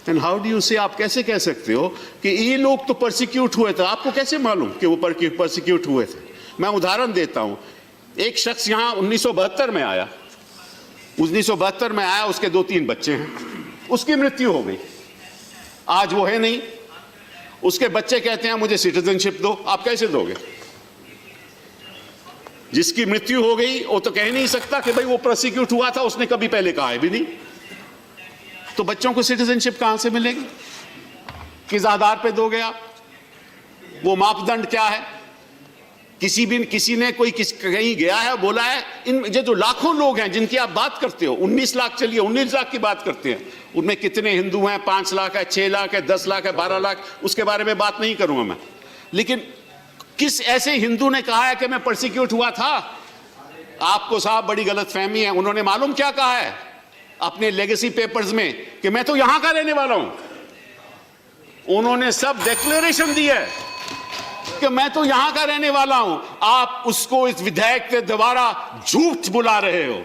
And how do you से, आप कैसे कह सकते हो कि ये लोग तो परसिक्यूट हुए थे? आपको कैसे मालूम कि वो परसिक्यूट हुए थे? मैं उदाहरण देता हूं। एक शख्स यहां 1972 में आया, 1972 में आया, उसके 2-3 बच्चे हैं, उसकी मृत्यु हो गई, आज वो है नहीं। उसके बच्चे कहते हैं मुझे सिटीजनशिप दो। आप कैसे दोगे? जिसकी मृत्यु हो गई वो तो कह नहीं सकता कि भाई वो प्रोसिक्यूट हुआ था, उसने कभी पहले कहा है भी नहीं। तो बच्चों को सिटीजनशिप कहां से मिलेगी? किस आधार पे दोगे आप? वो मापदंड क्या है? किसी ने कहीं गया है, बोला है? इन ये जो लाखों लोग हैं जिनकी आप बात करते हो, 19 लाख, चलिए 19 लाख की बात करते हैं, उनमें कितने हिंदू हैं? 5 लाख है, 6 लाख है, 10 लाख है, 12 लाख, उसके बारे में बात नहीं करूंगा मैं। लेकिन किस ऐसे हिंदू ने कहा है कि मैं परसिक्यूट हुआ था? आपको साहब बड़ी गलतफहमी है। उन्होंने मालूम क्या कहा है अपने लेगेसी पेपर्स में? कि मैं तो यहां का रहने वाला हूं। उन्होंने सब डिक्लेरेशन दी है कि मैं तो यहां का रहने वाला हूं। आप उसको इस विधेयक के द्वारा झूठ बुला रहे हो।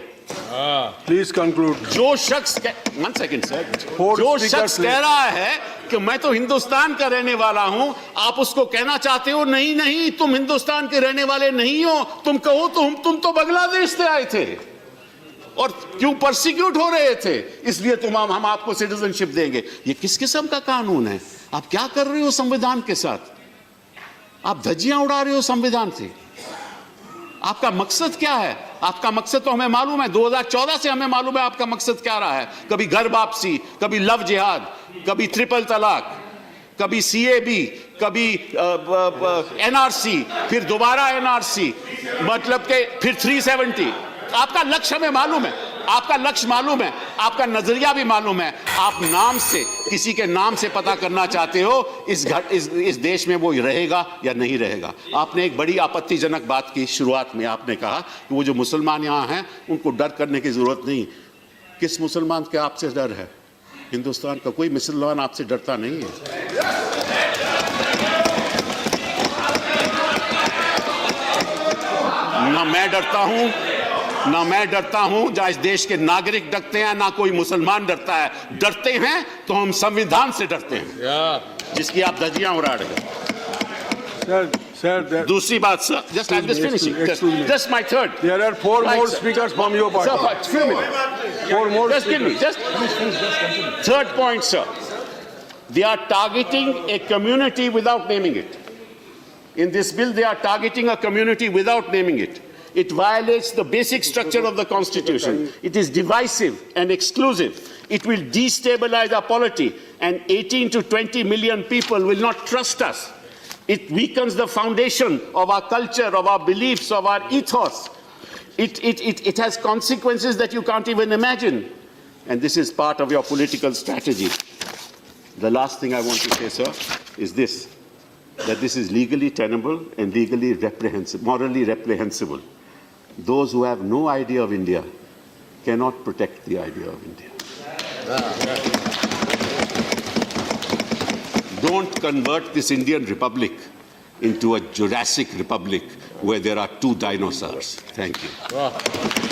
Please conclude. जो शख्स वन सेकेंड सर, जो शख्स कह रहा है कि मैं तो हिंदुस्तान का रहने वाला हूं, आप उसको कहना चाहते हो नहीं नहीं तुम हिंदुस्तान के रहने वाले नहीं हो। तुम कहो तो तुम तो बांग्लादेश से आए थे और क्यों परसिक्यूट हो रहे थे, इसलिए हम आपको सिटीजनशिप देंगे। ये किस किस्म का कानून है? आप क्या कर रहे हो संविधान के साथ? आप धज्जियां उड़ा रहे हो संविधान से। आपका मकसद क्या है? आपका मकसद तो हमें मालूम है, 2014 से हमें मालूम है आपका मकसद क्या रहा है। कभी घर वापसी, कभी लव जिहाद, कभी ट्रिपल तलाक, कभी सीएबी, कभी एनआरसी, फिर दोबारा एनआरसी, मतलब के फिर 370। आपका लक्ष्य हमें मालूम है, आपका लक्ष्य मालूम है, आपका नजरिया भी मालूम है। आप नाम से, किसी के नाम से पता करना चाहते हो इस देश में वो रहेगा या नहीं रहेगा। आपने एक बड़ी आपत्तिजनक बात की शुरुआत में। आपने कहा कि वो जो मुसलमान यहाँ हैं उनको डर करने की जरूरत नहीं। किस मुसलमान के आपसे डर है? हिंदुस्तान का कोई मुसलमान आपसे डरता नहीं है। ना मैं डरता हूं, ना मैं डरता हूं, जहां इस देश के नागरिक डरते हैं, ना कोई मुसलमान डरता है। डरते हैं तो हम संविधान से डरते हैं, जिसकी आप धज्जियां उड़ा रहे हैं। दूसरी बात sir, just I am just finishing, just my third. There are 4 more speakers from your party. Sir, few minutes. 4 more Just give me, just third point, sir. They are targeting a community without naming it. In this bill, they are targeting a community without naming it. It violates the basic structure of the Constitution. It is divisive and exclusive. It will destabilize our polity, and 18 to 20 million people will not trust us. It weakens the foundation of our culture, of our beliefs, of our ethos. It has consequences that you can't even imagine. And this is part of your political strategy. The last thing I want to say, sir, is this, that this is legally tenable and legally reprehensible, morally reprehensible. Those who have no idea of India cannot protect the idea of India. Don't convert this Indian Republic into a Jurassic Republic where there are 2 dinosaurs. Thank you.